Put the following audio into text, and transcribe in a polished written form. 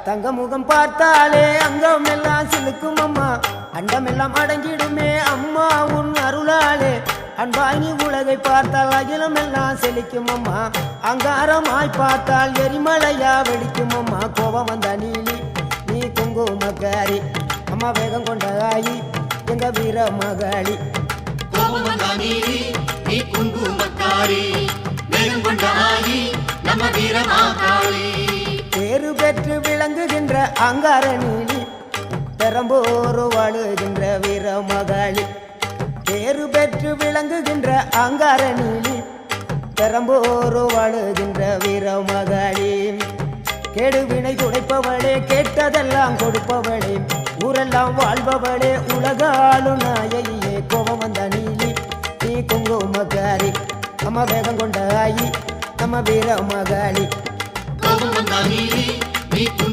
தங்க முகம் பார்த்தாலே அங்கம் எல்லாம் சிலுக்கும் அம்மா, அண்டமெல்லாம் அடங்கிடுமே அம்மா உன் அருளாலே. அன்பாய் நீ உலகை பார்த்தால் அகிலம் எல்லாம் செழிக்கும் அம்மா, அங்காரமாய் பார்த்தால் எரிமலையா வெடிக்கும் அம்மா. கோபம் வந்த நீலி நீ குங்குமக்காரி அம்மா, வேகம் கொண்ட ஆயி எங்க வீர மகாளி. கோபம் வந்த நீலி நீ குங்குமக்காரி, வேகம் கொண்ட ஆயி நம்ம வீர மகாளி. பேரு பெற்று விளங்குகின்ற அங்கார நீலி, பெரம்போர் வாழுகின்ற வீர மகாளி. பேரு பெற்று விளங்குகின்ற அங்கார நீலி, பெரம்போர் வாழுகின்ற வீர மகாளி. கேடுவினை துடைப்பவளே, கேட்டதெல்லாம் கொடுப்பவளே, ஊரெல்லாம் வாழ்பவளே, உலகாலும் நாயகியே. கோபம் வந்த நீலி நீ குங்குமக்காரி அம்மா, வேகம் கொண்ட ஆயி நம்ம வீர மகாளி. கோபம் வந்த நீலி நீ